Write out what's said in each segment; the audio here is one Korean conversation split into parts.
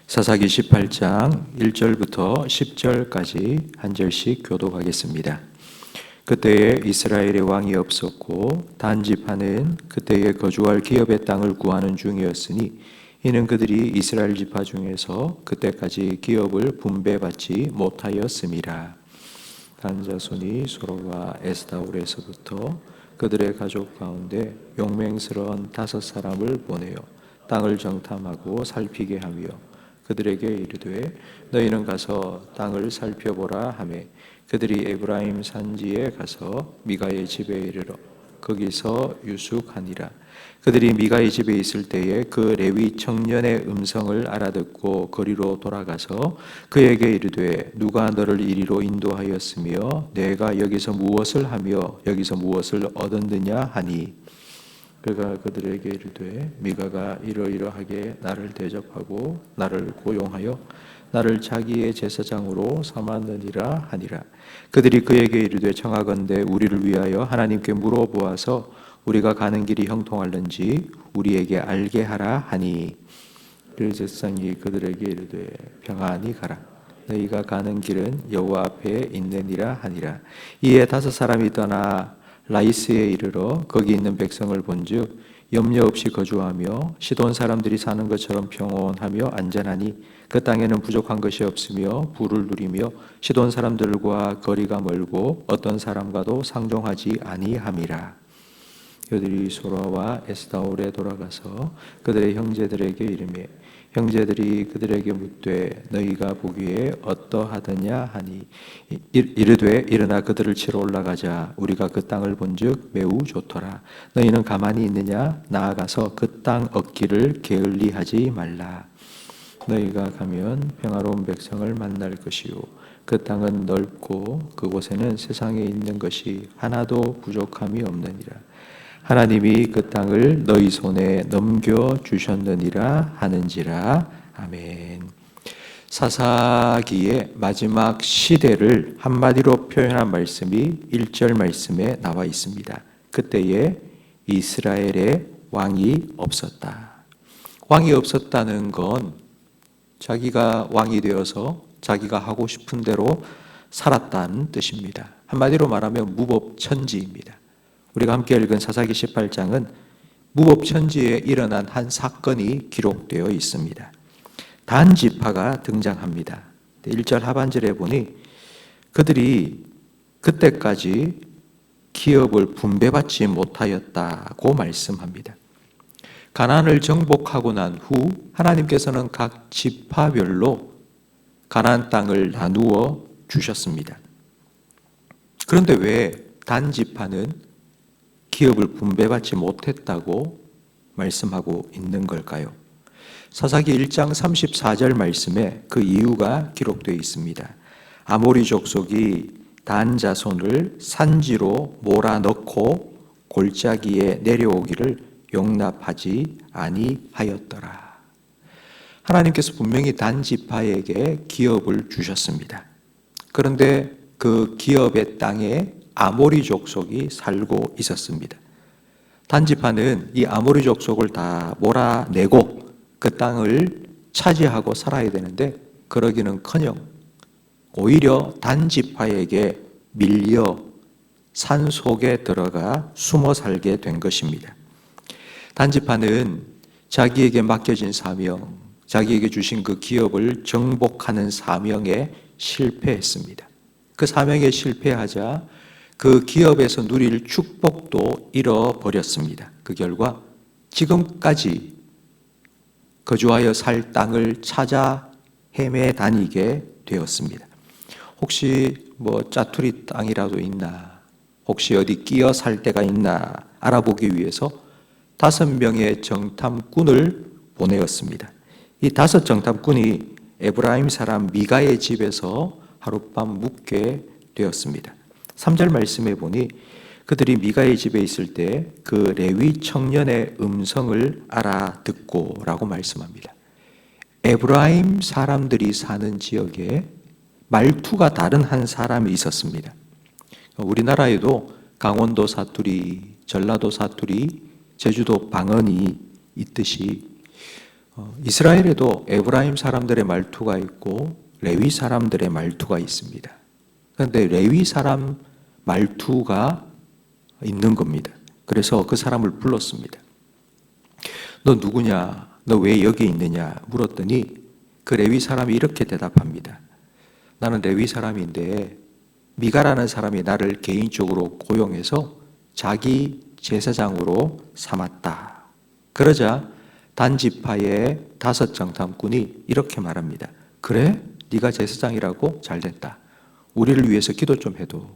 사사기 18장 1절부터 10절까지 한 절씩 교독하겠습니다. 그때에 이스라엘의 왕이 없었고 단 지파는 그때에 거주할 기업의 땅을 구하는 중이었으니 이는 그들이 이스라엘 지파 중에서 그때까지 기업을 분배받지 못하였음이라. 단 자손이 소로와 에스다올에서부터 그들의 가족 가운데 용맹스러운 5사람을 보내어 땅을 정탐하고 살피게 하며 그들에게 이르되 너희는 가서 땅을 살펴보라 하매 그들이 에브라임 산지에 가서 미가의 집에 이르러 거기서 유숙하니라. 그들이 미가의 집에 있을 때에 그 레위 청년의 음성을 알아듣고 거리로 돌아가서 그에게 이르되 누가 너를 이리로 인도하였으며 내가 여기서 무엇을 하며 여기서 무엇을 얻었느냐 하니 그가 그들에게 이르되 미가가 이러이러하게 나를 대접하고 나를 고용하여 나를 자기의 제사장으로 삼았느니라 하니라. 그들이 그에게 이르되 청하건대 우리를 위하여 하나님께 물어보아서 우리가 가는 길이 형통할는지 우리에게 알게 하라 하니 그 제사장이 그들에게 이르되 평안히 가라. 너희가 가는 길은 여호와 앞에 있느니라 하니라. 이에 5사람이 떠나 라이스에 이르러 거기 있는 백성을 본즉 염려 없이 거주하며 시돈 사람들이 사는 것처럼 평온하며 안전하니 그 땅에는 부족한 것이 없으며 부를 누리며 시돈 사람들과 거리가 멀고 어떤 사람과도 상종하지 아니함이라. 그들이 소라와 에스다올에 돌아가서 그들의 형제들에게 이르매 형제들이 그들에게 묻되 너희가 보기에 어떠하더냐 하니 이르되 일어나 그들을 치러 올라가자. 우리가 그 땅을 본즉 매우 좋더라. 너희는 가만히 있느냐? 나아가서 그 땅 얻기를 게을리하지 말라. 너희가 가면 평화로운 백성을 만날 것이요 그 땅은 넓고 그곳에는 세상에 있는 것이 하나도 부족함이 없느니라. 하나님이 그 땅을 너희 손에 넘겨주셨느니라 하는지라. 아멘. 사사기의 마지막 시대를 한마디로 표현한 말씀이 1절 말씀에 나와 있습니다. 그때에 이스라엘에 왕이 없었다. 왕이 없었다는 건 자기가 왕이 되어서 자기가 하고 싶은 대로 살았다는 뜻입니다. 한마디로 말하면 무법천지입니다. 우리가 함께 읽은 사사기 18장은 무법천지에 일어난 한 사건이 기록되어 있습니다. 단 지파가 등장합니다. 1절 하반절에 보니 그들이 그때까지 기업을 분배받지 못하였다고 말씀합니다. 가나안을 정복하고 난 후 하나님께서는 각 지파별로 가나안 땅을 나누어 주셨습니다. 그런데 왜 단 지파는 기업을 분배받지 못했다고 말씀하고 있는 걸까요? 사사기 1장 34절 말씀에 그 이유가 기록되어 있습니다. 아모리 족속이 단 자손을 산지로 몰아넣고 골짜기에 내려오기를 용납하지 아니하였더라. 하나님께서 분명히 단 지파에게 기업을 주셨습니다. 그런데 그 기업의 땅에 아모리 족속이 살고 있었습니다. 단 지파는 이 아모리 족속을 다 몰아내고 그 땅을 차지하고 살아야 되는데 그러기는커녕 오히려 단 지파에게 밀려 산 속에 들어가 숨어 살게 된 것입니다. 단 지파는 자기에게 맡겨진 사명, 자기에게 주신 그 기업을 정복하는 사명에 실패했습니다. 그 사명에 실패하자 그 기업에서 누릴 축복도 잃어버렸습니다. 그 결과 지금까지 거주하여 살 땅을 찾아 헤매 다니게 되었습니다. 혹시 짜투리 땅이라도 있나, 혹시 어디 끼어 살 데가 있나 알아보기 위해서 5명의 정탐꾼을 보내었습니다. 이 5 정탐꾼이 에브라임 사람 미가의 집에서 하룻밤 묵게 되었습니다. 3절 말씀에 보니 그들이 미가의 집에 있을 때 그 레위 청년의 음성을 알아듣고 라고 말씀합니다. 에브라임 사람들이 사는 지역에 말투가 다른 한 사람이 있었습니다. 우리나라에도 강원도 사투리, 전라도 사투리, 제주도 방언이 있듯이 이스라엘에도 에브라임 사람들의 말투가 있고 레위 사람들의 말투가 있습니다. 그런데 레위 사람 말투가 있는 겁니다. 그래서 그 사람을 불렀습니다. 너 누구냐? 너 왜 여기 있느냐? 물었더니 그 레위 사람이 이렇게 대답합니다. 나는 레위 사람인데 미가라는 사람이 나를 개인적으로 고용해서 자기 제사장으로 삼았다. 그러자 단지파의 5 정탐꾼이 이렇게 말합니다. 그래? 네가 제사장이라고? 잘됐다. 우리를 위해서 기도 좀 해도.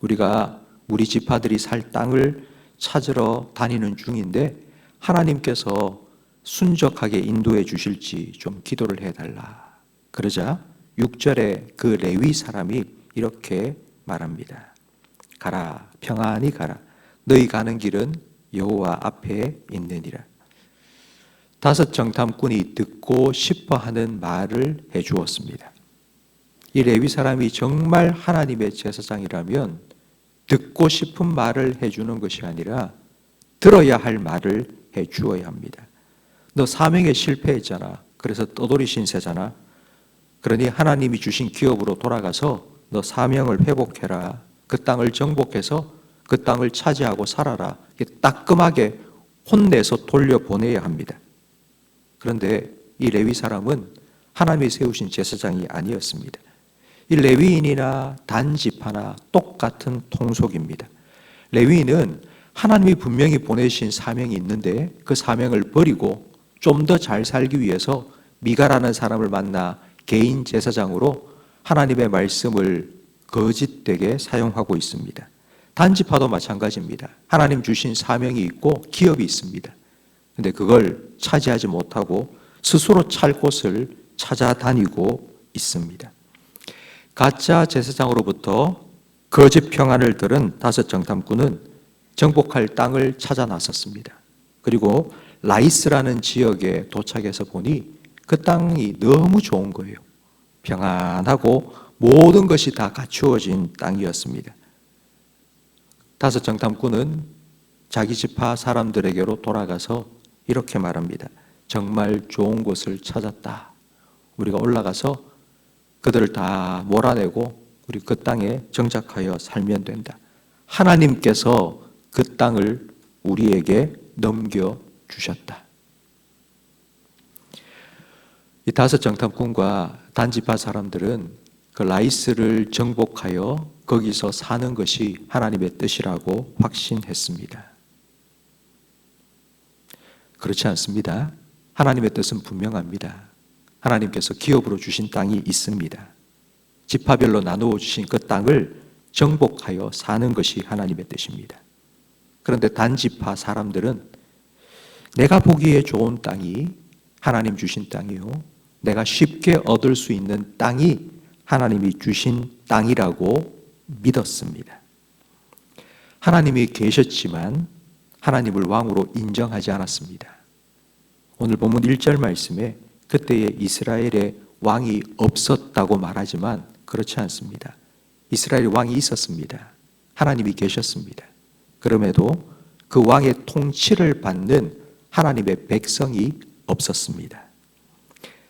우리가 우리 지파들이 살 땅을 찾으러 다니는 중인데 하나님께서 순적하게 인도해 주실지 좀 기도를 해달라. 그러자 6절에 그 레위 사람이 이렇게 말합니다. 가라, 평안히 가라. 너희 가는 길은 여호와 앞에 있느니라. 5 정탐꾼이 듣고 싶어 하는 말을 해 주었습니다. 이 레위 사람이 정말 하나님의 제사장이라면 듣고 싶은 말을 해 주는 것이 아니라 들어야 할 말을 해 주어야 합니다. 너 사명에 실패했잖아. 그래서 떠돌이 신세잖아. 그러니 하나님이 주신 기업으로 돌아가서 너 사명을 회복해라. 그 땅을 정복해서 그 땅을 차지하고 살아라. 따끔하게 혼내서 돌려보내야 합니다. 그런데 이 레위 사람은 하나님이 세우신 제사장이 아니었습니다. 이 레위인이나 단지파나 똑같은 통속입니다. 레위인은 하나님이 분명히 보내신 사명이 있는데 그 사명을 버리고 좀 더 잘 살기 위해서 미가라는 사람을 만나 개인 제사장으로 하나님의 말씀을 거짓되게 사용하고 있습니다. 단지파도 마찬가지입니다. 하나님 주신 사명이 있고 기업이 있습니다. 근데 그걸 차지하지 못하고 스스로 찰 곳을 찾아다니고 있습니다. 가짜 제사장으로부터 거짓 평안을 들은 5 정탐꾼은 정복할 땅을 찾아 나섰습니다. 그리고 라이스라는 지역에 도착해서 보니 그 땅이 너무 좋은 거예요. 평안하고 모든 것이 다 갖추어진 땅이었습니다. 5 정탐꾼은 자기 지파 사람들에게로 돌아가서 이렇게 말합니다. 정말 좋은 곳을 찾았다. 우리가 올라가서 그들을 다 몰아내고 우리 그 땅에 정착하여 살면 된다. 하나님께서 그 땅을 우리에게 넘겨주셨다. 이 5 정탐꾼과 단지파 사람들은 그 라이스를 정복하여 거기서 사는 것이 하나님의 뜻이라고 확신했습니다. 그렇지 않습니다. 하나님의 뜻은 분명합니다. 하나님께서 기업으로 주신 땅이 있습니다. 지파별로 나누어 주신 그 땅을 정복하여 사는 것이 하나님의 뜻입니다. 그런데 단지파 사람들은 내가 보기에 좋은 땅이 하나님 주신 땅이요, 내가 쉽게 얻을 수 있는 땅이 하나님이 주신 땅이라고 믿었습니다. 하나님이 계셨지만 하나님을 왕으로 인정하지 않았습니다. 오늘 본문 1절 말씀에 그때에 이스라엘에 왕이 없었다고 말하지만 그렇지 않습니다. 이스라엘에 왕이 있었습니다. 하나님이 계셨습니다. 그럼에도 그 왕의 통치를 받는 하나님의 백성이 없었습니다.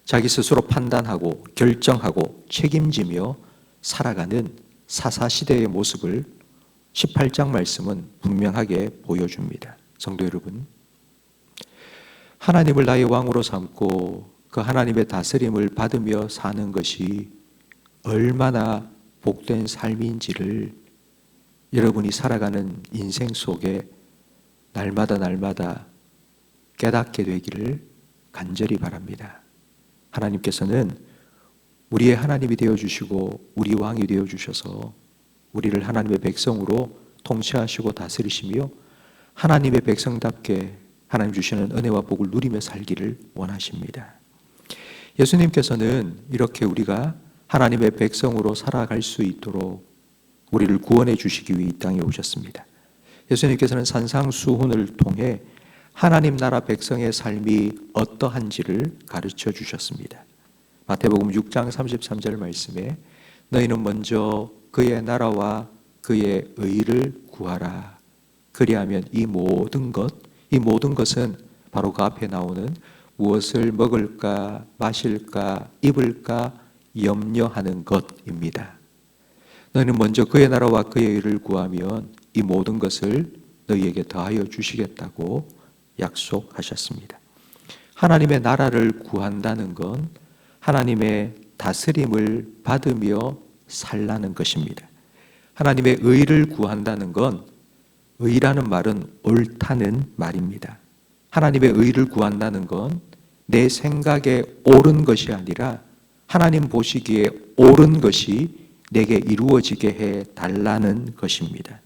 자기 스스로 판단하고 결정하고 책임지며 살아가는 사사시대의 모습을 18장 말씀은 분명하게 보여줍니다. 성도 여러분, 하나님을 나의 왕으로 삼고 그 하나님의 다스림을 받으며 사는 것이 얼마나 복된 삶인지를 여러분이 살아가는 인생 속에 날마다 깨닫게 되기를 간절히 바랍니다. 하나님께서는 우리의 하나님이 되어주시고 우리 왕이 되어주셔서 우리를 하나님의 백성으로 통치하시고 다스리시며 하나님의 백성답게 하나님 주시는 은혜와 복을 누리며 살기를 원하십니다. 예수님께서는 이렇게 우리가 하나님의 백성으로 살아갈 수 있도록 우리를 구원해 주시기 위해 이 땅에 오셨습니다. 예수님께서는 산상수훈을 통해 하나님 나라 백성의 삶이 어떠한지를 가르쳐 주셨습니다. 마태복음 6장 33절 말씀에 너희는 먼저 그의 나라와 그의 의를 구하라. 그리하면 이 모든 것은 바로 그 앞에 나오는 무엇을 먹을까, 마실까, 입을까 염려하는 것입니다. 너희는 먼저 그의 나라와 그의 의를 구하면 이 모든 것을 너희에게 더하여 주시겠다고 약속하셨습니다. 하나님의 나라를 구한다는 건 하나님의 다스림을 받으며 살라는 것입니다. 하나님의 의를 구한다는 건 의라는 말은 옳다는 말입니다. 하나님의 의를 구한다는 건 내 생각에 옳은 것이 아니라 하나님 보시기에 옳은 것이 내게 이루어지게 해 달라는 것입니다.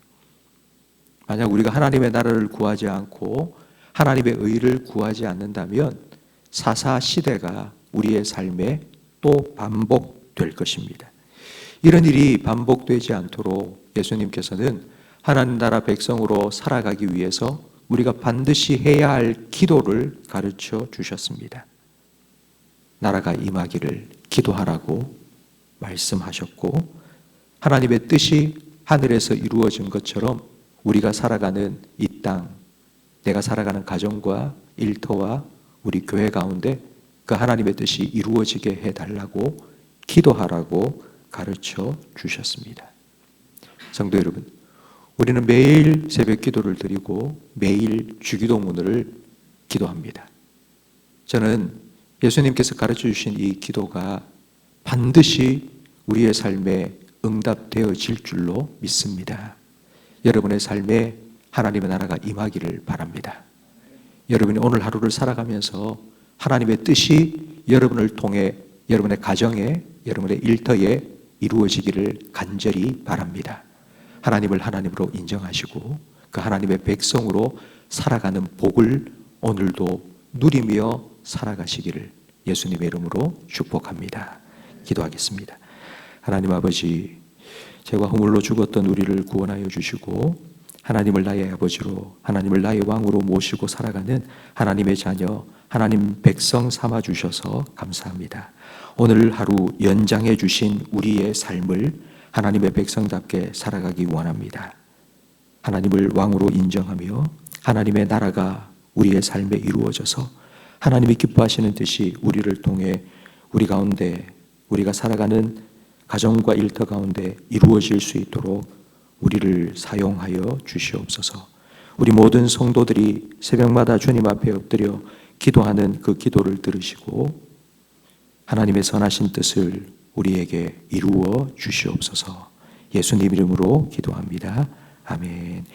만약 우리가 하나님의 나라를 구하지 않고 하나님의 의를 구하지 않는다면 사사 시대가 우리의 삶에 또 반복될 것입니다. 이런 일이 반복되지 않도록 예수님께서는 하나님 나라 백성으로 살아가기 위해서 우리가 반드시 해야 할 기도를 가르쳐 주셨습니다. 나라가 임하기를 기도하라고 말씀하셨고, 하나님의 뜻이 하늘에서 이루어진 것처럼 우리가 살아가는 이 땅, 내가 살아가는 가정과 일터와 우리 교회 가운데 그 하나님의 뜻이 이루어지게 해달라고 기도하라고 가르쳐 주셨습니다. 성도 여러분, 우리는 매일 새벽 기도를 드리고 매일 주기도문을 기도합니다. 저는 예수님께서 가르쳐 주신 이 기도가 반드시 우리의 삶에 응답되어질 줄로 믿습니다. 여러분의 삶에 하나님의 나라가 임하기를 바랍니다. 여러분이 오늘 하루를 살아가면서 하나님의 뜻이 여러분을 통해 여러분의 가정에, 여러분의 일터에 이루어지기를 간절히 바랍니다. 하나님을 하나님으로 인정하시고 그 하나님의 백성으로 살아가는 복을 오늘도 누리며 살아가시기를 예수님의 이름으로 축복합니다. 기도하겠습니다. 하나님 아버지, 죄와 허물로 죽었던 우리를 구원하여 주시고 하나님을 나의 아버지로, 하나님을 나의 왕으로 모시고 살아가는 하나님의 자녀, 하나님 백성 삼아 주셔서 감사합니다. 오늘 하루 연장해 주신 우리의 삶을 하나님의 백성답게 살아가기 원합니다. 하나님을 왕으로 인정하며 하나님의 나라가 우리의 삶에 이루어져서 하나님이 기뻐하시는 뜻이 우리를 통해 우리 가운데, 우리가 살아가는 가정과 일터 가운데 이루어질 수 있도록 우리를 사용하여 주시옵소서. 우리 모든 성도들이 새벽마다 주님 앞에 엎드려 기도하는 그 기도를 들으시고 하나님의 선하신 뜻을 우리에게 이루어 주시옵소서. 예수님 이름으로 기도합니다. 아멘.